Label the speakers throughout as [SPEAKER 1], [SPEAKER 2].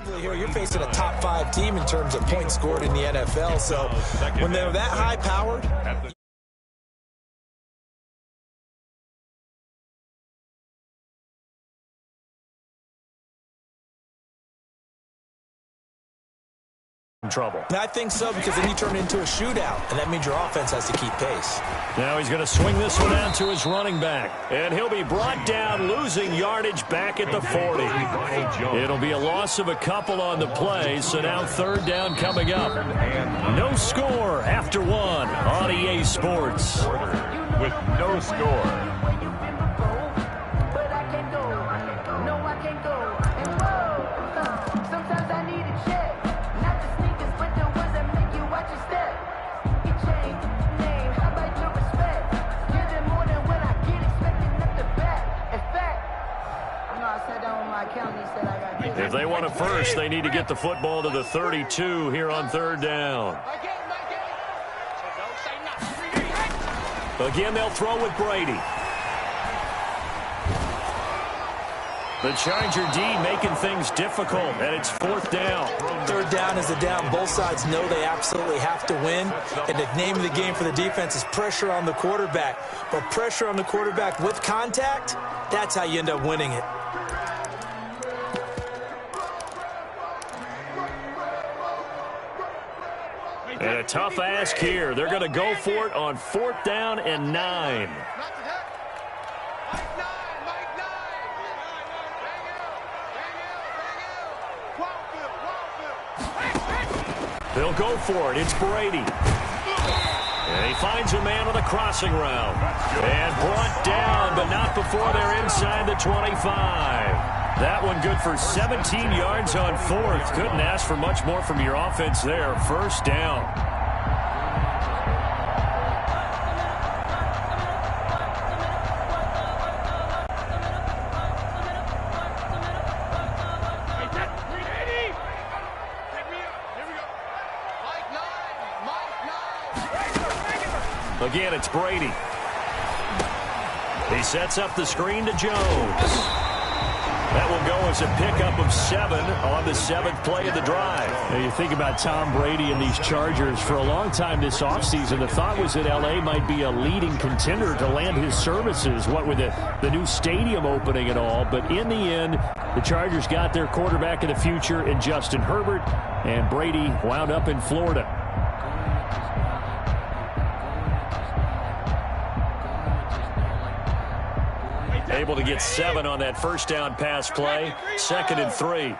[SPEAKER 1] Defensively here, you're facing a top 5 team in terms of points scored in the NFL. So when they're that high-powered,
[SPEAKER 2] trouble.
[SPEAKER 1] I think so, because then you turn it into a shootout, and that means your offense has to keep pace.
[SPEAKER 2] Now he's going to swing this one out to his running back, and he'll be brought down, losing yardage back at the 40. It'll be a loss of a couple on the play, so now third down coming up. No score after one on EA Sports.
[SPEAKER 3] With no score.
[SPEAKER 2] If they want it first, they need to get the football to the 32 here on third down. Again, they'll throw with Brady. The Charger D making things difficult, and it's fourth down.
[SPEAKER 1] Third down is a down. Both sides know they absolutely have to win, and the name of the game for the defense is pressure on the quarterback. But pressure on the quarterback with contact, that's how you end up winning it.
[SPEAKER 2] And a tough ask here. They're going to go for it on fourth down and 9. They'll go for it. It's Brady. And he finds a man on the crossing route. And brought down, but not before they're inside the 25. That one good for 17 yards on fourth. Couldn't ask for much more from your offense there. First down. Again, it's Brady. He sets up the screen to Jones. That will go as a pickup of 7 on the 7th play of the drive.
[SPEAKER 4] Now you think about Tom Brady and these Chargers. For a long time this offseason, the thought was that L.A. might be a leading contender to land his services, what with the new stadium opening and all. But in the end, the Chargers got their quarterback of the future in Justin Herbert, and Brady wound up in Florida.
[SPEAKER 2] Able to get 7 on that first down pass play. 2nd and 3.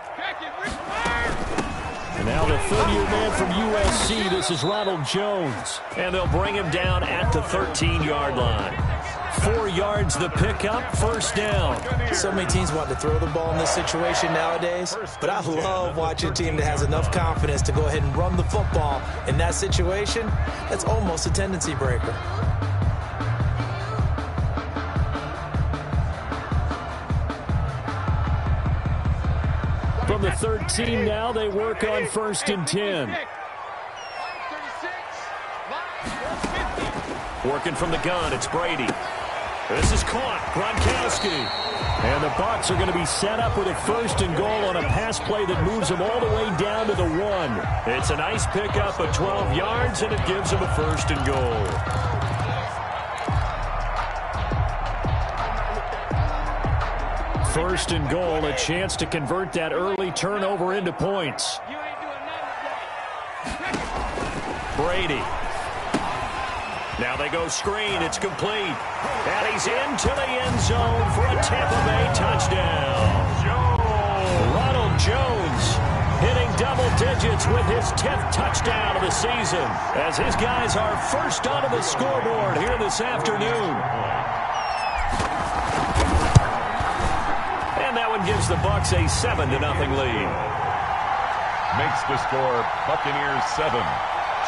[SPEAKER 4] And now the third-year man from USC. This is Ronald Jones.
[SPEAKER 2] And they'll bring him down at the 13-yard line. 4 yards the pickup, first down.
[SPEAKER 1] So many teams want to throw the ball in this situation nowadays, but I love watching a team that has enough confidence to go ahead and run the football in that situation. That's almost a tendency breaker.
[SPEAKER 4] From the 13 now, they work on 1st and 10.
[SPEAKER 2] Working from the gun, it's Brady. This is caught, Gronkowski.
[SPEAKER 4] And the Bucs are going to be set up with a 1st and goal on a pass play that moves them all the way down to the 1.
[SPEAKER 2] It's a nice pickup of 12 yards, and it gives them a 1st and goal.
[SPEAKER 4] 1st and goal, a chance to convert that early turnover into points.
[SPEAKER 2] Brady. Now they go screen. It's complete. And he's into the end zone for a Tampa Bay touchdown. Ronald Jones hitting double digits with his 10th touchdown of the season, as his guys are first onto the scoreboard here this afternoon. Gives the Bucs a 7-0 lead.
[SPEAKER 3] Makes the score Buccaneers 7,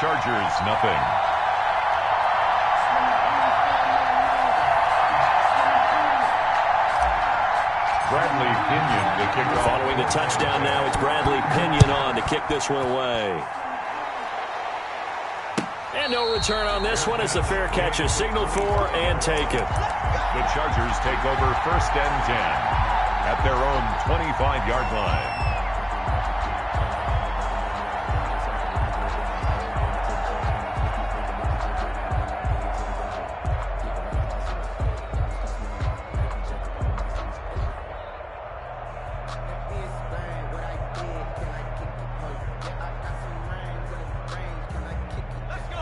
[SPEAKER 3] Chargers nothing. Bradley Pinion to kick off.
[SPEAKER 2] Following the touchdown now, it's Bradley Pinion on to kick this one away. And no return on this one as the fair catch is signaled for and taken.
[SPEAKER 3] The Chargers take over 1st and 10. At their own 25-yard line.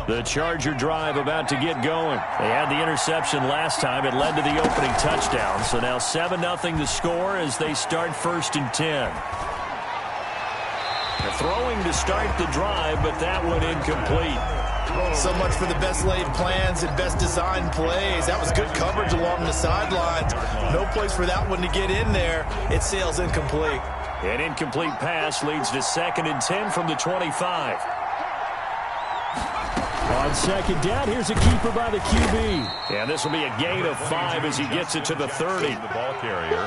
[SPEAKER 4] The Charger drive about to get going. They had the interception last time. It led to the opening touchdown. So now 7-0 the score as they start 1st and 10. They're throwing to start the drive, but that one incomplete.
[SPEAKER 1] So much for the best laid plans and best designed plays. That was good coverage along the sidelines. No place for that one to get in there. It sails incomplete.
[SPEAKER 4] An incomplete pass leads to 2nd and 10 from the 25. On 2nd down, here's a keeper by the QB. And this will be a gain of 5 as he gets it to the 30.
[SPEAKER 3] The ball carrier.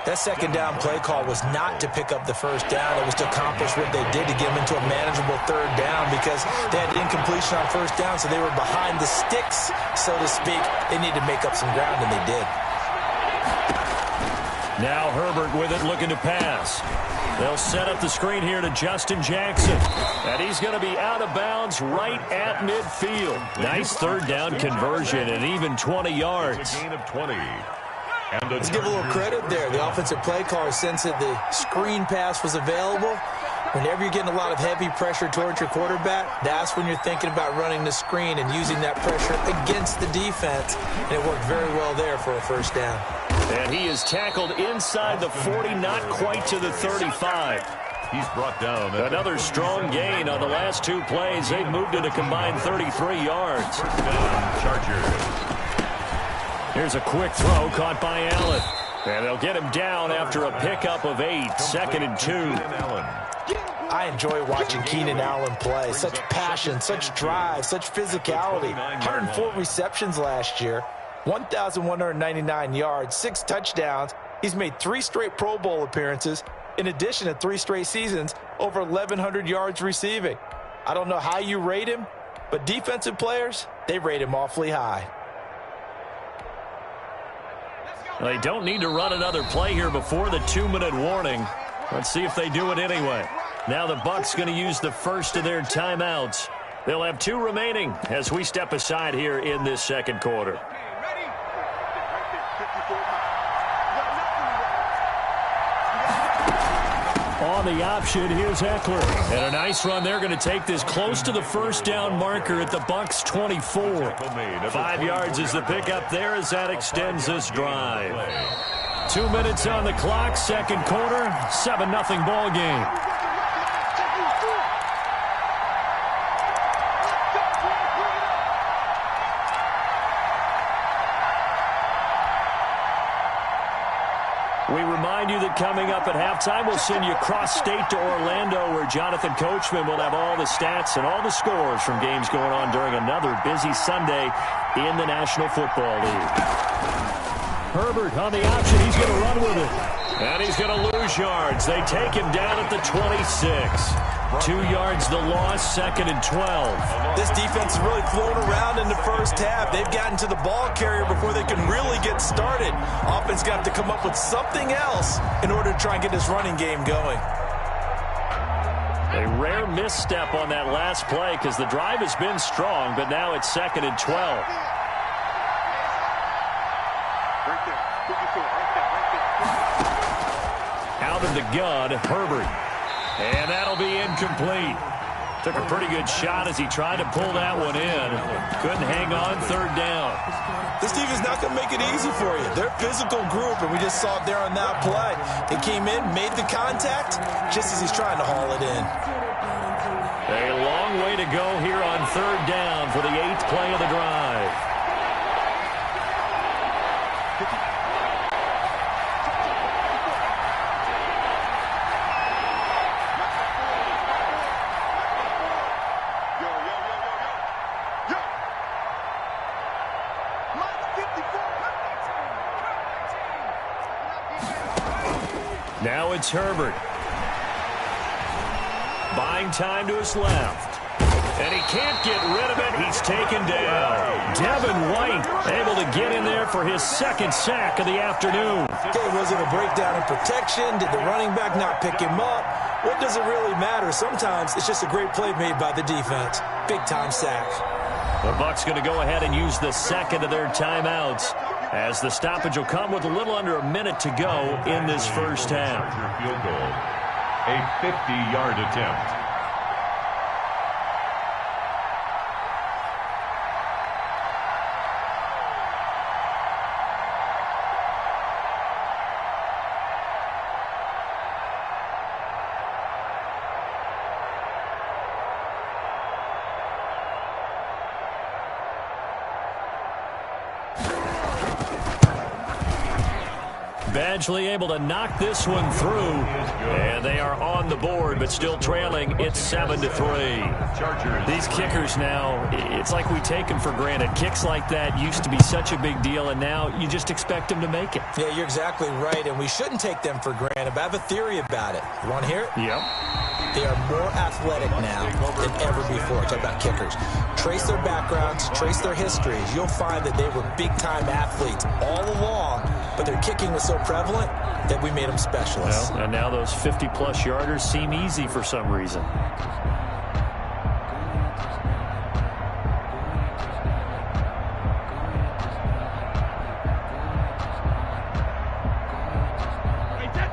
[SPEAKER 1] That 2nd down play call was not to pick up the 1st down. It was to accomplish what they did to get them into a manageable 3rd down because they had incompletion on 1st down, so they were behind the sticks, so to speak. They needed to make up some ground, and they did.
[SPEAKER 4] Now Herbert with it, looking to pass. They'll set up the screen here to Justin Jackson. And he's going to be out of bounds right at midfield. Nice 3rd down conversion and even 20 yards.
[SPEAKER 3] A gain of 20. And
[SPEAKER 1] let's give a little credit there. The offensive play caller sensed that the screen pass was available. Whenever you're getting a lot of heavy pressure towards your quarterback, that's when you're thinking about running the screen and using that pressure against the defense. And it worked very well there for a 1st down.
[SPEAKER 4] And he is tackled inside the 40, not quite to the 35.
[SPEAKER 3] He's brought down.
[SPEAKER 4] Another strong gain on the last 2 plays. They've moved it a combined 33 yards.
[SPEAKER 3] Chargers.
[SPEAKER 4] Here's a quick throw caught by Allen. And they'll get him down after a pickup of 8. 2nd and 2.
[SPEAKER 1] I enjoy watching Keenan Allen play. Such passion, such drive, such physicality. 104 receptions last year. 1,199 yards, 6 touchdowns. He's made 3 straight Pro Bowl appearances, in addition to 3 straight seasons, over 1,100 yards receiving. I don't know how you rate him, but defensive players, they rate him awfully high.
[SPEAKER 4] They don't need to run another play here before the 2-minute warning. Let's see if they do it anyway. Now the Bucs going to use the first of their timeouts. They'll have 2 remaining as we step aside here in this 2nd quarter. On the option, here's Eckler. And a nice run. They're going to take this close to the 1st down marker at the Bucs 24. 5 yards is the pickup there as that extends this drive. 2 minutes on the clock, 2nd quarter, 7-0 ball game. We remind you that coming up at halftime, we'll send you cross-state to Orlando, where Jonathan Coachman will have all the stats and all the scores from games going on during another busy Sunday in the National Football League. Herbert on the option. He's going to run with it. And he's going to lose yards. They take him down at the 26. 2 yards the loss, 2nd and 12.
[SPEAKER 1] This defense is really flown around in the 1st half. They've gotten to the ball carrier before they can really get started. Offense got to come up with something else in order to try and get this running game going.
[SPEAKER 4] A rare misstep on that last play because the drive has been strong, but now it's 2nd and 12. Out of the gun, Herbert. And that'll be incomplete. Took a pretty good shot as he tried to pull that one in. Couldn't hang on, 3rd down.
[SPEAKER 1] This team is not going to make it easy for you. They're a physical group, and we just saw it there on that play. They came in, made the contact, just as he's trying to haul it in.
[SPEAKER 4] A long way to go here on 3rd down for the 8th play of the drive. Now it's Herbert. Buying time to his left. And he can't get rid of it. He's taken down. Devin White able to get in there for his 2nd sack of the afternoon.
[SPEAKER 1] Okay, was it a breakdown in protection? Did the running back not pick him up? What does it really matter? Sometimes it's just a great play made by the defense. Big-time sack.
[SPEAKER 4] The Bucs going to go ahead and use the 2nd of their timeouts
[SPEAKER 2] as the stoppage will come with a little under a minute to go in this first half.
[SPEAKER 3] Field goal, a 50-yard attempt.
[SPEAKER 2] Badgley able to knock this one through, and they are on the board, but still trailing. It's 7-3. These kickers now, it's like we take them for granted. Kicks like that used to be such a big deal, and now you just expect them to make it.
[SPEAKER 1] Yeah, you're exactly right, and we shouldn't take them for granted, but I have a theory about it. You want to hear it?
[SPEAKER 2] Yep.
[SPEAKER 1] They are more athletic now than ever before. Talk about kickers. Trace their backgrounds, trace their histories. You'll find that they were big-time athletes all along, but their kicking was so prevalent that we made them specialists.
[SPEAKER 2] Well, and now those 50-plus yarders seem easy for some reason.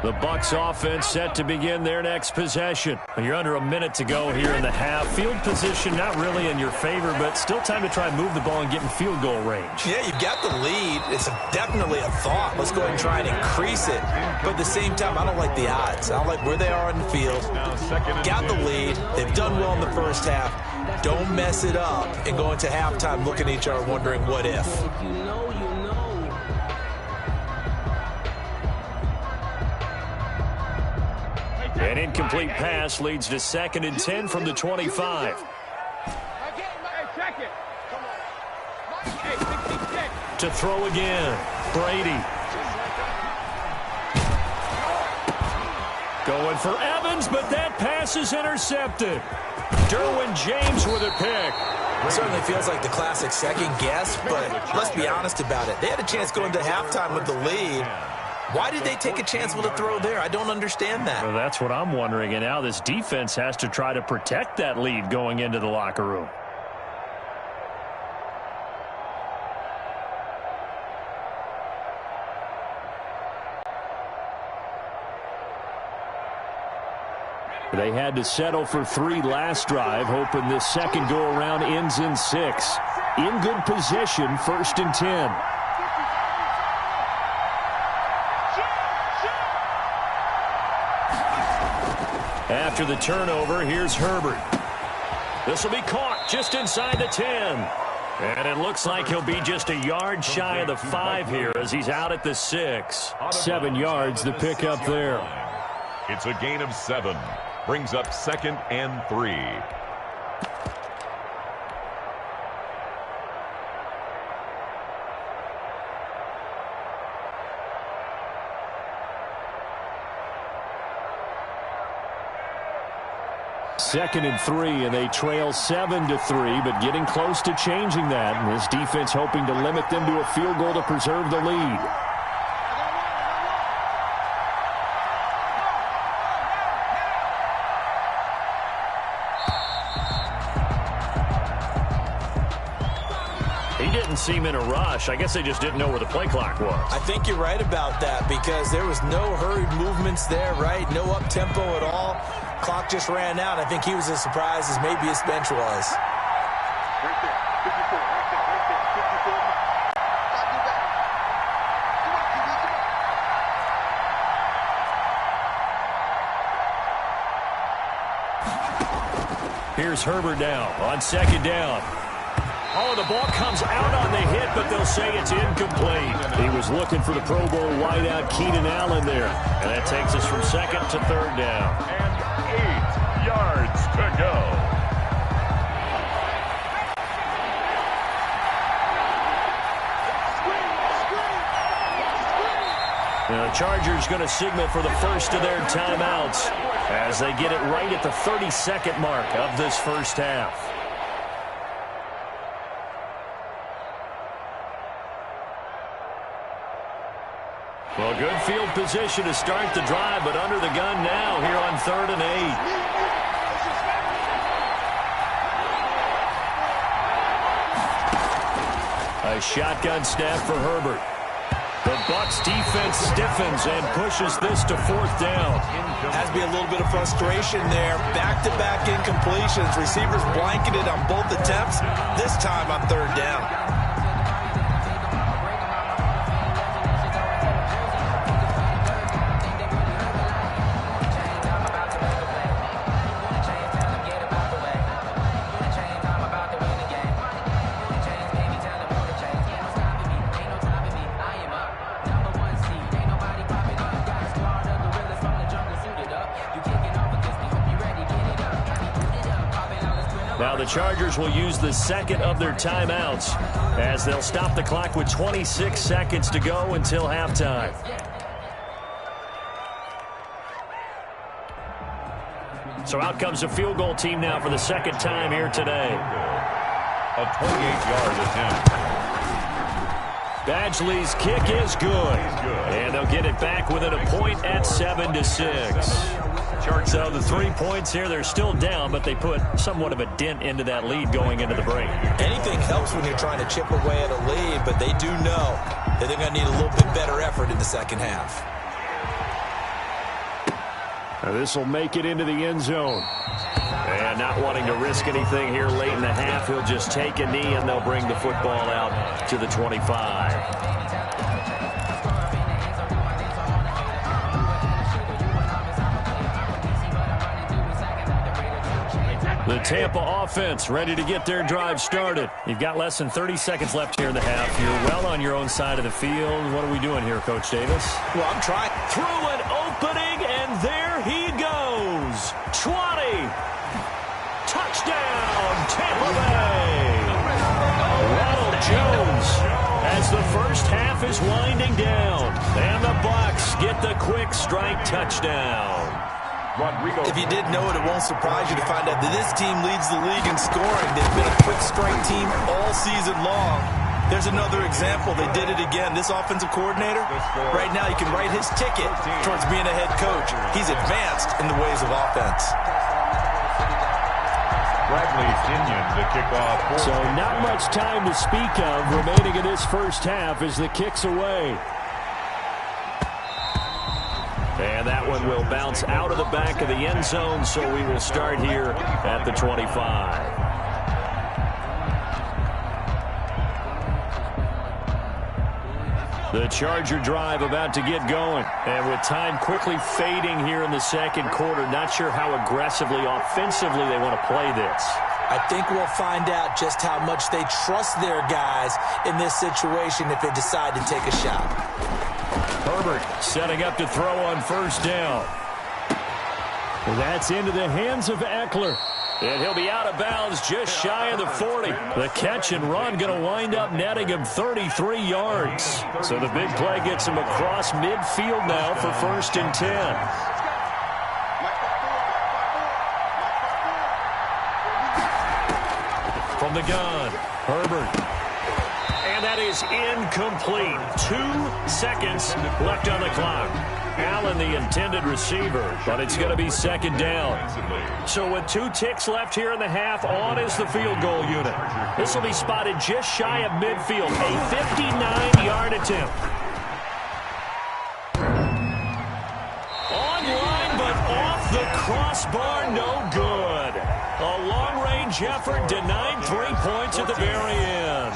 [SPEAKER 2] The Bucs offense set to begin their next possession. You're under a minute to go here in the half. Field position not really in your favor, but still time to try and move the ball and get in field goal range.
[SPEAKER 1] Yeah, you've got the lead. It's definitely a thought. Let's go ahead and try and increase it. But at the same time, I don't like the odds. I don't like where they are on the field. Got the lead. They've done well in the first half. Don't mess it up and go into halftime looking at each other wondering what if.
[SPEAKER 2] An incomplete pass leads to 2nd and 10 from the 25. To throw again, Brady. Going for Evans, but that pass is intercepted. Derwin James with a pick.
[SPEAKER 1] It certainly feels like the classic second guess, but let's be honest about it. They had a chance going to halftime with the lead. Why did they take a chance with a throw there? I don't understand that.
[SPEAKER 2] Well, that's what I'm wondering. And now this defense has to try to protect that lead going into the locker room. They had to settle for 3 last drive, hoping this second go-around ends in 6. In good position, 1st and 10. After the turnover, here's Herbert. This will be caught just inside the 10. And it looks like he'll be just a yard shy of the 5 here as he's out at the 6. 7 yards, the pickup there.
[SPEAKER 3] It's a gain of 7. Brings up 2nd and 3.
[SPEAKER 2] Second and 3, and they trail 7-3, but getting close to changing that. And this defense hoping to limit them to a field goal to preserve the lead. He didn't seem in a rush. I guess they just didn't know where the play clock was.
[SPEAKER 1] I think you're right about that because there was no hurried movements there, right? No up-tempo at all. Clock just ran out. I think he was as surprised as maybe his bench was.
[SPEAKER 5] Right there. 54. Right there. Right there. 54.
[SPEAKER 2] Here's Herbert now on 2nd down. Oh, the ball comes out on the hit, but they'll say it's incomplete. He was looking for the Pro Bowl wideout Keenan Allen there. And that takes us from 2nd to 3rd down.
[SPEAKER 3] And 8 yards to go.
[SPEAKER 2] The Chargers going to signal for the first of their timeouts as they get it right at the 32nd mark of this first half. Well, good field position to start the drive, but under the gun now here on 3rd and 8. A shotgun snap for Herbert.
[SPEAKER 4] Bucs defense stiffens and pushes this to 4th down.
[SPEAKER 1] Has to be a little bit of frustration there. Back-to-back incompletions. Receivers blanketed on both attempts. This time on 3rd down.
[SPEAKER 4] Now the Chargers will use the second of their timeouts as they'll stop the clock with 26 seconds to go until halftime. So out comes a field goal team now for the second time here today.
[SPEAKER 3] A 28-yard attempt.
[SPEAKER 4] Badgley's kick is good. And they'll get it back within a point at 7-6. So the 3 points here, they're still down, but they put somewhat of a dent into that lead going into the break.
[SPEAKER 1] Anything helps when you're trying to chip away at a lead, but they do know that they're going to need a little bit better effort in the second half.
[SPEAKER 4] Now this will make it into the end zone. And not wanting to risk anything here late in the half, he'll just take a knee and they'll bring the football out to the 25. The Tampa offense ready to get their drive started. You've got less than 30 seconds left here in the half. You're well on your own side of the field. What are we doing here, Coach Davis?
[SPEAKER 1] Well, I'm trying.
[SPEAKER 4] Through an opening, and there he goes. 20. Touchdown, Tampa Bay. Ronald Jones as the first half is winding down. And the Bucs get the quick strike touchdown.
[SPEAKER 1] If you didn't know it, it won't surprise you to find out that this team leads the league in scoring. They've been a quick strike team all season long. There's another example. They did it again. This offensive coordinator, right now, you can write his ticket towards being a head coach. He's advanced in the ways of offense.
[SPEAKER 3] Bradley Kenyon to kick off.
[SPEAKER 4] So not much time to speak of remaining in this first half as the kick's away. And that one will bounce out of the back of the end zone, so we will start here at the 25. The Charger drive about to get going. And with time quickly fading here in the second quarter, not sure how aggressively, offensively they want to play this.
[SPEAKER 1] I think we'll find out just how much they trust their guys in this situation if they decide to take a shot.
[SPEAKER 4] Herbert setting up to throw on first down. That's into the hands of Eckler. And he'll be out of bounds just shy of the 40. The catch and run going to wind up netting him 33 yards. So the big play gets him across midfield now for 1st and 10. From the gun, Herbert. And that is incomplete. 2 seconds left on the clock. Allen, the intended receiver, but it's going to be second down. So with 2 ticks left here in the half, on is the field goal unit. This will be spotted just shy of midfield. A 59-yard attempt. Online, but off the crossbar, no good. A long-range effort denied 3 points at the very end.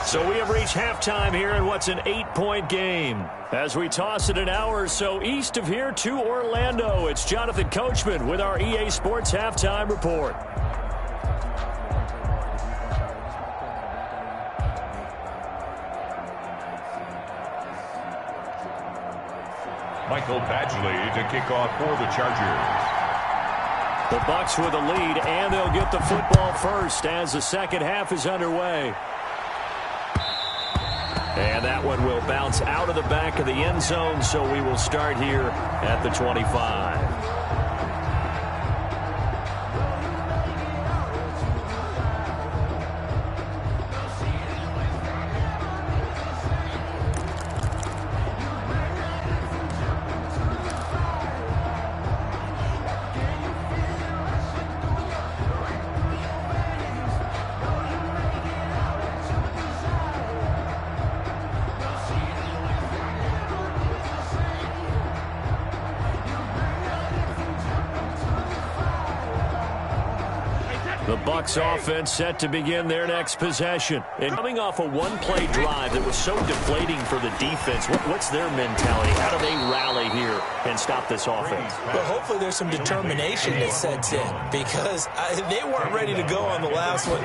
[SPEAKER 4] So we have reached halftime here in what's an 8-point game. As we toss it an hour or so east of here to Orlando, it's Jonathan Coachman with our EA Sports Halftime Report.
[SPEAKER 3] Michael Badgley to kick off for the Chargers.
[SPEAKER 4] The Bucs with a lead, and they'll get the football first as the second half is underway. And that one will bounce out of the back of the end zone, so we will start here at the 25. The Bucs offense set to begin their next possession. And coming off a one-play drive that was so deflating for the defense, what's their mentality? How do they rally here and stop this offense?
[SPEAKER 1] Well, hopefully there's some determination that sets in because they weren't ready to go on the last one.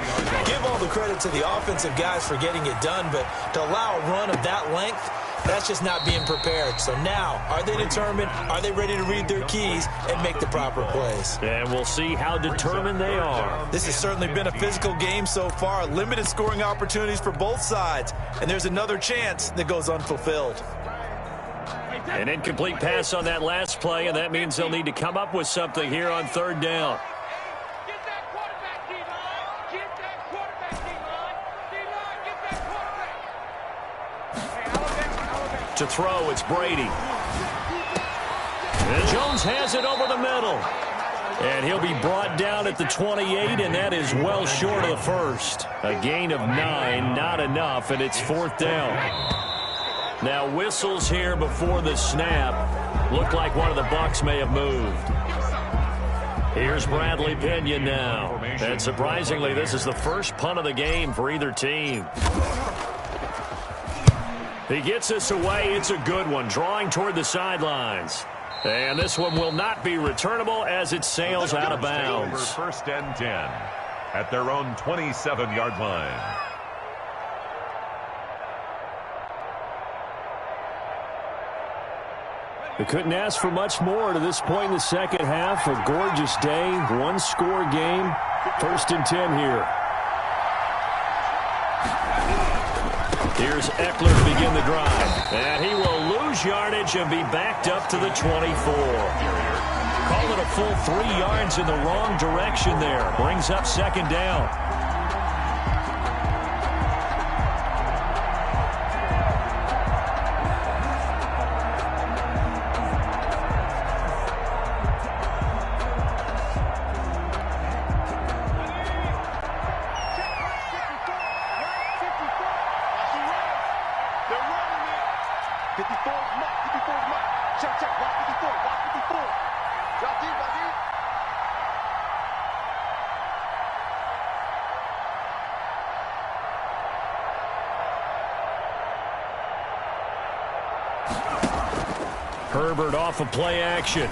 [SPEAKER 1] Give all the credit to the offensive guys for getting it done, but to allow a run of that length, that's just not being prepared. So now, are they determined? Are they ready to read their keys and make the proper plays?
[SPEAKER 4] And we'll see how determined they are.
[SPEAKER 1] This has certainly been a physical game so far. Limited scoring opportunities for both sides. And there's another chance that goes unfulfilled.
[SPEAKER 4] An incomplete pass on that last play, and that means they'll need to come up with something here on third down. To throw, it's Brady. And Jones has it over the middle. And he'll be brought down at the 28, and that is well short of the first. A gain of 9, not enough, and it's fourth down. Now whistles here before the snap. Looked like one of the Bucs may have moved. Here's Bradley Pinion now. And surprisingly, this is the first punt of the game for either team. He gets this away. It's a good one, drawing toward the sidelines. And this one will not be returnable as it sails out of bounds.
[SPEAKER 3] First and 10 at their own 27-yard line.
[SPEAKER 4] They couldn't ask for much more to this point in the second half. A gorgeous day, one-score game. First and 10 here. Here's Eckler to begin the drive. And he will lose yardage and be backed up to the 24. Call it a full 3 yards in the wrong direction there. Brings up second down. Herbert off of play action.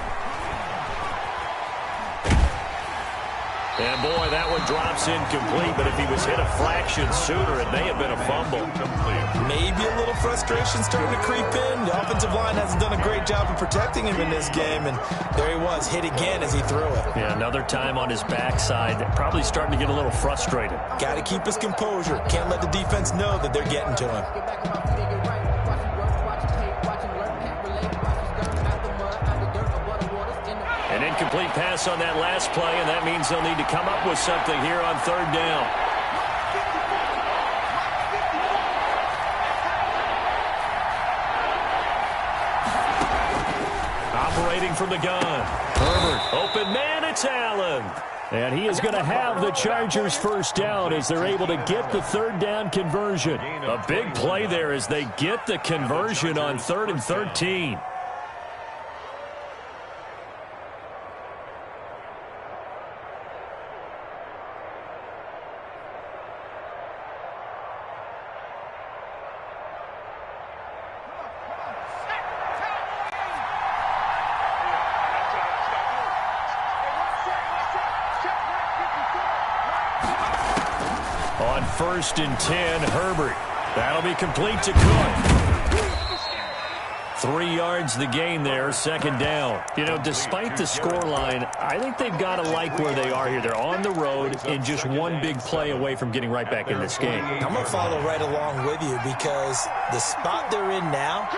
[SPEAKER 4] And boy, that one drops incomplete, but if he was hit a fraction sooner, it may have been a fumble.
[SPEAKER 1] Maybe a little frustration starting to creep in. The offensive line hasn't done a great job of protecting him in this game, and there he was, hit again as he threw it.
[SPEAKER 4] Yeah, another time on his backside, probably starting to get a little frustrated. Got
[SPEAKER 1] to keep his composure. Can't let the defense know that they're getting to him.
[SPEAKER 4] An incomplete pass on that last play, and that means they'll need to come up with something here on third down. Operating from the gun. Herbert, open man, it's Allen. And he is going to have the Chargers first down as they're able to get the third down conversion. A big play there as they get the conversion on 3rd and 13. On 1st and 10, Herbert. That'll be complete to Cook. 3 yards the gain there, second down. You know, despite the scoreline, I think they've got to like where they are here. They're on the road and just one big play away from getting right back in this game.
[SPEAKER 1] I'm going to follow right along with you because the spot they're in now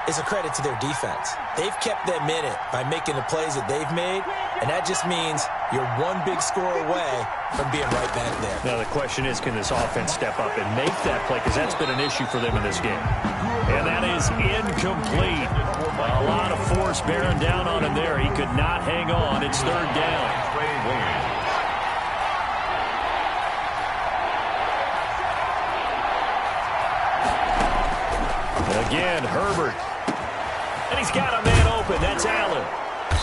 [SPEAKER 1] is a credit to their defense. They've kept them in it by making the plays that they've made, and that just means you're one big score away from being right back there.
[SPEAKER 4] Now the question is, can this offense step up and make that play? Because that's been an issue for them in this game. And that is incomplete. A lot of force bearing down on him there. He could not hang on. It's third down. Again, Herbert. And he's got a man open. That's Allen.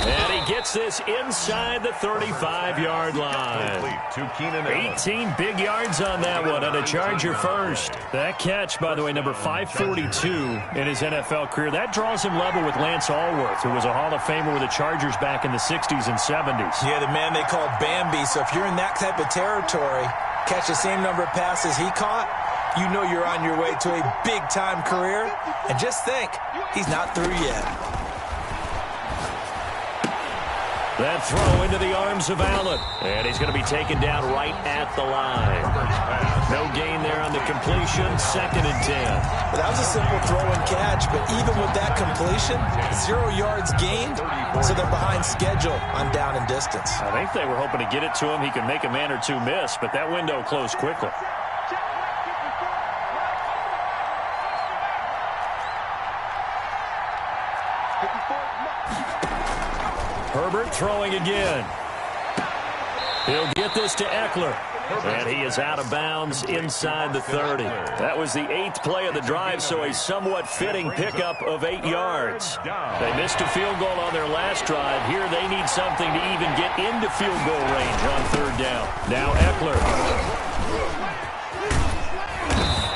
[SPEAKER 4] And he
[SPEAKER 2] gets this inside the 35-yard line. 18 big yards on that one, and a Charger first. That catch, by the way, number 542 in his NFL career. That draws him level with Lance Allworth, who was a Hall of Famer with the Chargers back in the 60s and 70s.
[SPEAKER 1] Yeah, the man they call Bambi. So if you're in that type of territory, catch the same number of passes he caught, you know you're on your way to a big-time career. And just think, he's not through yet.
[SPEAKER 2] That throw into the arms of Allen. And he's going to be taken down right at the line. No gain there on the completion. 2nd and 10.
[SPEAKER 1] Well, that was a simple throw and catch, but even with that completion, 0 yards gained, so they're behind schedule on down and distance.
[SPEAKER 4] I think they were hoping to get it to him. He could make a man or two miss, but that window closed quickly. Herbert throwing again. He'll get this to Eckler. And he is out of bounds inside the 30. That was the 8th play of the drive, so a somewhat fitting pickup of 8 yards. They missed a field goal on their last drive. Here they need something to even get into field goal range on 3rd down. Now Eckler.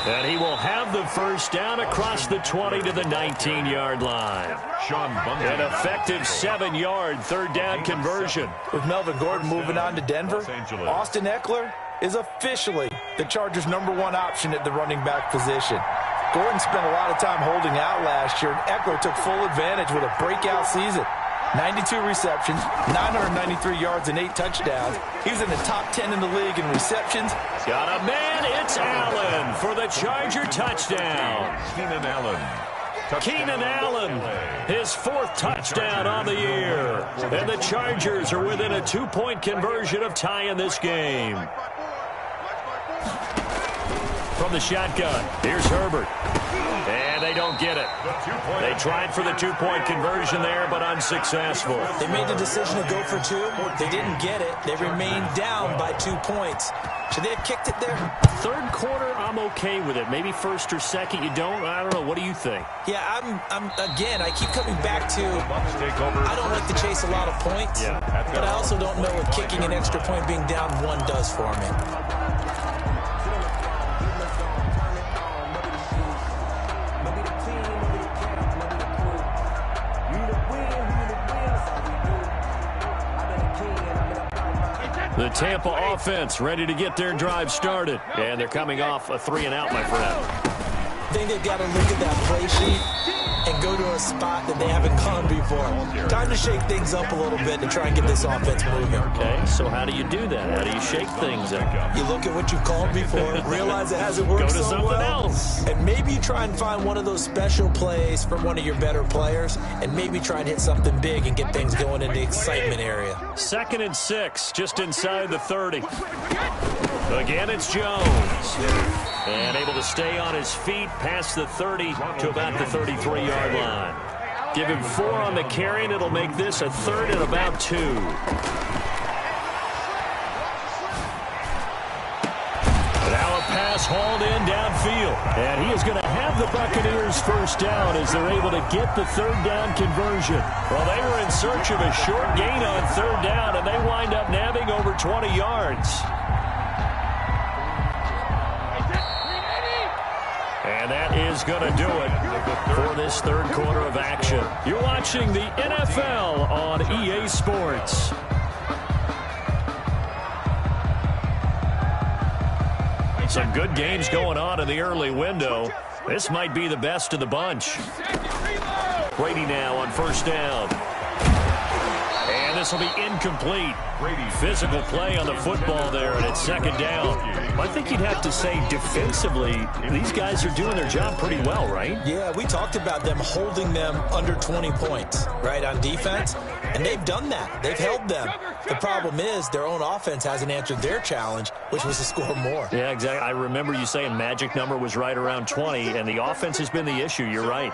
[SPEAKER 4] And he will have the first down across the 20 to the 19-yard line. An effective 7-yard 3rd down conversion.
[SPEAKER 1] With Melvin Gordon moving on to Denver, Austin Eckler is officially the Chargers' #1 option at the running back position. Gordon spent a lot of time holding out last year, and Eckler took full advantage with a breakout season. 92 receptions, 993 yards, and 8 touchdowns. He was in the top 10 in the league in receptions.
[SPEAKER 2] Got a man. It's Allen for the Charger touchdown. Keenan Allen, his 4th touchdown on the year. And the Chargers are within a 2-point conversion of tying this game. From the shotgun, here's Herbert. And they don't get it. They tried for the 2-point conversion there, but unsuccessful.
[SPEAKER 1] They made the decision to go for 2. They didn't get it. They remained down by 2 points. Should they have kicked it there?
[SPEAKER 4] 3rd quarter, I'm okay with it. Maybe 1st or 2nd, you don't. I don't know. What do you think?
[SPEAKER 1] Yeah, again, I keep coming back to, I don't like to chase a lot of points, but I also don't know what kicking an extra point being down 1 does for me.
[SPEAKER 4] The Tampa offense ready to get their drive started. And they're coming off a 3-and-out, my friend.
[SPEAKER 1] I think they've got to look at that play sheet and go to a spot that they haven't gone before. Time to shake things up a little bit to try and get this offense moving.
[SPEAKER 4] Okay, so how do you do that? How do you shake things up?
[SPEAKER 1] You look at what you've called before, realize it hasn't worked
[SPEAKER 4] go to
[SPEAKER 1] so
[SPEAKER 4] something
[SPEAKER 1] well,
[SPEAKER 4] else.
[SPEAKER 1] and maybe you try and find one of those special plays from one of your better players, and maybe try and hit something big and get things going in the excitement area.
[SPEAKER 4] 2nd and 6, just inside the 30. Again, it's Jones. And able to stay on his feet past the 30 to about the 33-yard line. Give him 4 on the carry, and it'll make this a 3rd and about 2. Now a pass hauled in downfield. And he is going to have the Buccaneers first down as they're able to get the 3rd down conversion. Well, they were in search of a short gain on 3rd down, and they wind up nabbing over 20 yards. And that is going to do it for this 3rd quarter of action. You're watching the NFL on EA Sports. Some good games going on in the early window. This might be the best of the bunch. Brady now on 1st down. And this will be incomplete. Physical play on the football there, and it's 2nd down. I think you'd have to say defensively, these guys are doing their job pretty well, right?
[SPEAKER 1] Yeah, we talked about them holding them under 20 points, right, on defense, and they've done that. They've held them. The problem is their own offense hasn't answered their challenge, which was to score more.
[SPEAKER 4] Yeah, exactly. I remember you saying magic number was right around 20, and the offense has been the issue. You're right.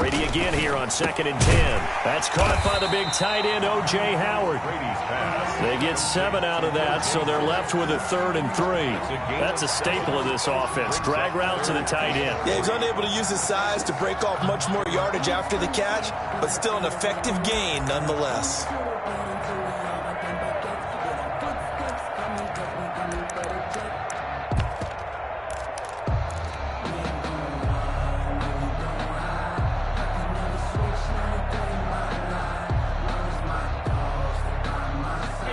[SPEAKER 2] Brady again here on 2nd and 10. That's caught by the big tight end, O.J. Howard. They get 7 out of that, so they're left with a 3rd and 3. That's a staple of this offense. Drag route to the tight end.
[SPEAKER 1] Yeah, he's unable to use his size to break off much more yardage after the catch, but still an effective gain nonetheless.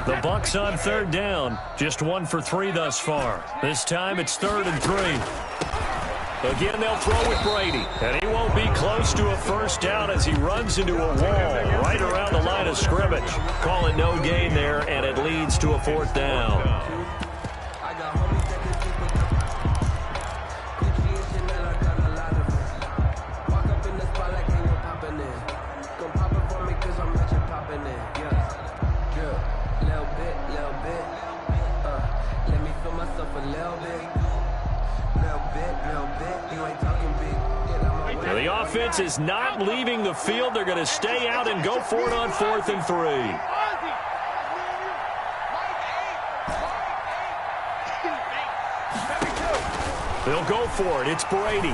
[SPEAKER 2] The Bucs on 3rd down. Just 1 for 3 thus far. This time it's 3rd and 3. Again, they'll throw with Brady. And he won't be close to a 1st down as he runs into a wall right around the line of scrimmage. Call it no gain there, and it leads to a 4th down. The offense is not leaving the field. They're going to stay out and go for it on 4th and 3. They'll go for it. It's Brady.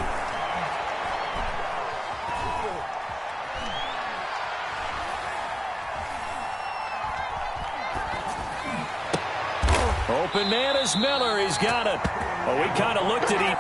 [SPEAKER 2] Open man is Miller. He's got it. Oh, we kind of looked at him.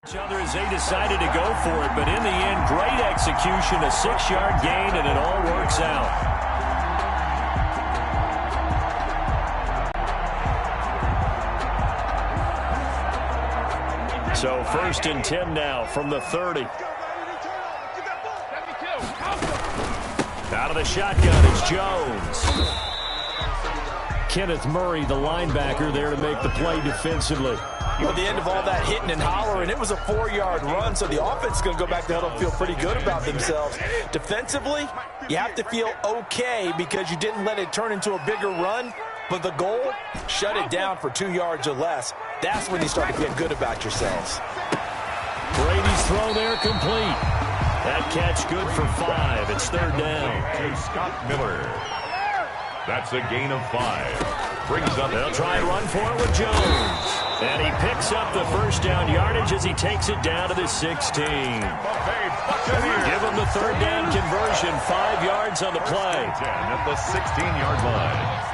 [SPEAKER 2] Other as they decided to go for it, but in the end, great execution, a 6-yard gain, and it all works out. So 1st and 10 now from the 30. Out of the shotgun, it's Jones. Kenneth Murray, the linebacker, there to make the play defensively.
[SPEAKER 1] At the end of all that hitting and hollering, it was a 4-yard run, so the offense is going to go back to huddle and feel pretty good about themselves. Defensively, you have to feel okay because you didn't let it turn into a bigger run, but the goal, shut it down for 2 yards or less. That's when you start to feel good about yourselves.
[SPEAKER 2] Brady's throw there complete. That catch good for 5. It's 3rd down.
[SPEAKER 3] To Scott Miller. That's a gain of 5. Brings up.
[SPEAKER 2] They'll try and run for it with Jones. And he picks up the 1st down yardage as he takes it down to the 16. Give him the 3rd down conversion. 5 yards on the play.
[SPEAKER 3] 10 at the 16-yard line.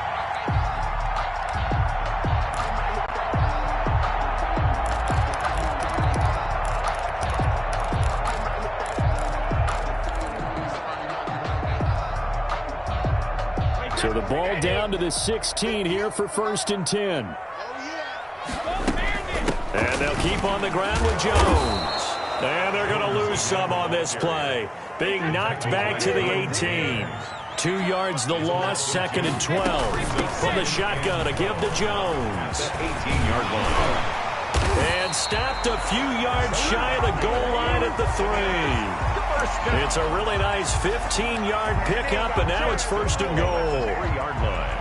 [SPEAKER 4] So the ball down to the 16 here for 1st and 10.
[SPEAKER 2] And they'll keep on the ground with Jones. And they're going to lose some on this play. Being knocked back to the 18. 2 yards the loss, 2nd and 12. From the shotgun, a give to Jones.
[SPEAKER 3] 18-yard line.
[SPEAKER 2] And stopped a few yards shy of the goal line at the 3. It's a really nice 15-yard pickup, and now it's 1st and goal.
[SPEAKER 3] 3-yard line.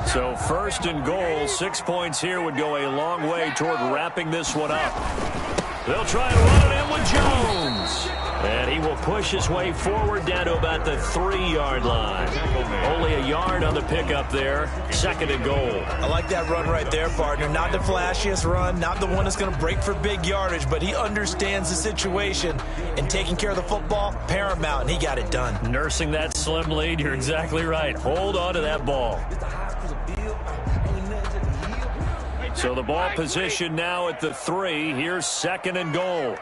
[SPEAKER 2] So first and goal, 6 points here would go a long way toward wrapping this one up. They'll try and run it in with Jones. And he will push his way forward down to about the 3-yard line. Only a yard on the pickup there. Second and goal.
[SPEAKER 1] I like that run right there, partner. Not the flashiest run, not the one that's going to break for big yardage, but he understands the situation, and taking care of the football, paramount, and he got it done.
[SPEAKER 4] Nursing that slim lead, you're exactly right. Hold on to that ball.
[SPEAKER 2] So the ball position now at the 3. Here's second and goal.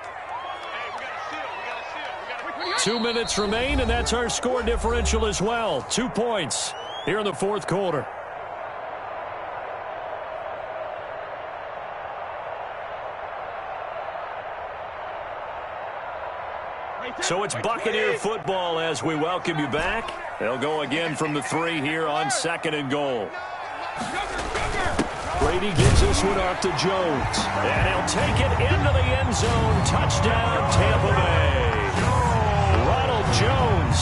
[SPEAKER 4] 2 minutes remain, and that's our score differential as well. 2 points here in the fourth quarter.
[SPEAKER 2] So it's Buccaneer football as we welcome you back. They'll go again from the 3 here on second and goal.
[SPEAKER 4] Brady gives this one off to Jones.
[SPEAKER 2] And he'll take it into the end zone. Touchdown, Tampa Bay. Ronald Jones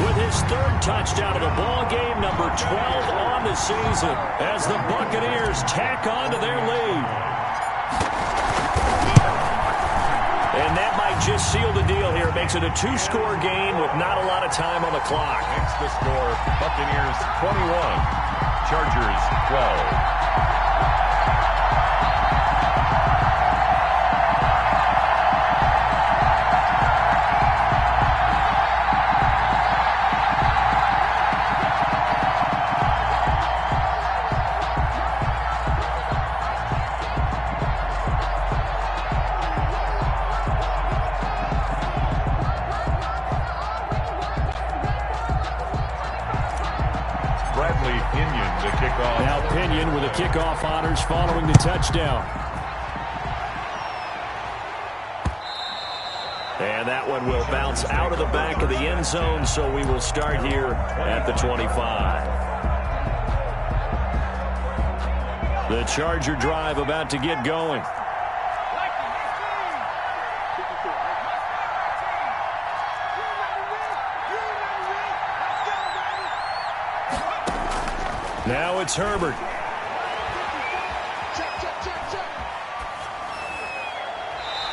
[SPEAKER 2] with his 3rd touchdown of the ball game, number 12 on the season, as the Buccaneers tack on to their lead. And that might just seal the deal here. It makes it a 2-score game with not a lot of time on the clock.
[SPEAKER 3] Next the score, Buccaneers 21, Chargers 12.
[SPEAKER 4] Now Pinion with the kickoff honors following the touchdown.
[SPEAKER 2] And that one will bounce out of the back of the end zone, so we will start here at the 25. The Charger drive about to get going. Now it's Herbert.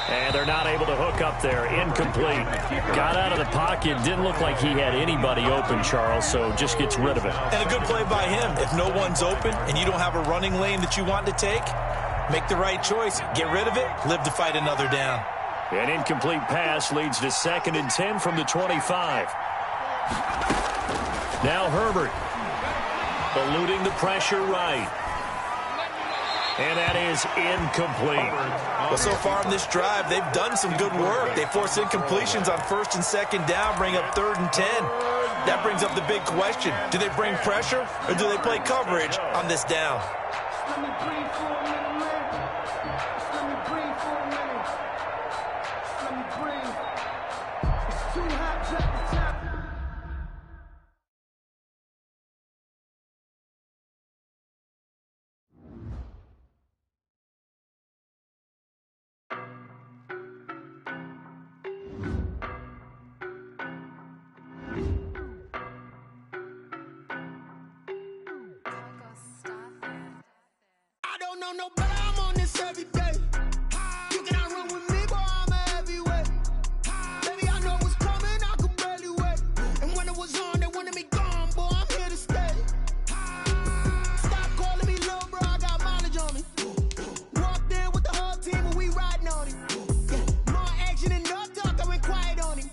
[SPEAKER 4] And they're not able to hook up there. Incomplete. Got out of the pocket. Didn't look like he had anybody open, Charles, so just gets rid of it.
[SPEAKER 1] And a good play by him. If no one's open and you don't have a running lane that you want to take, make the right choice. Get rid of it. Live to fight another down.
[SPEAKER 2] An incomplete pass leads to 2nd and 10 from the 25. Now Herbert. Eluding the pressure right. And that is incomplete.
[SPEAKER 1] Well, so far in this drive, they've done some good work. They force incompletions on 1st and 2nd down, bring up 3rd and 10. That brings up the big question. Do they bring pressure or do they play coverage on this down?
[SPEAKER 6] No, but I'm on this every day. You cannot run with me, boy, I'm a heavyweight. Baby, I know what's coming, I could barely wait. And when it was on, they wanted me gone, boy, I'm here to stay. Stop calling me little bro, I got mileage on me. Walked in with the whole team and we riding on him. Yeah, more action and no talk, I went quiet on him.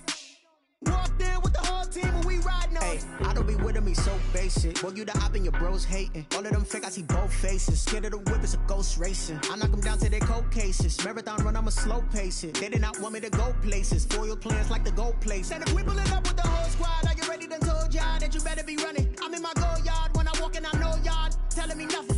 [SPEAKER 6] Walked in with the whole team and we riding on him.
[SPEAKER 7] I don't be with me so basic. Boy, you the op and your bros hating. All of them fake, I see both faces. Scared of the whip, it's a ghost racing. I knock them down to their cold cases. Marathon run, I'ma slow pace it. They did not want me to go places. Foil plans like the gold place.
[SPEAKER 6] And if we pulling up with the whole squad, are you ready? Done told y'all that you better be running. I'm in my go yard when I walk in, I know y'all telling me nothing.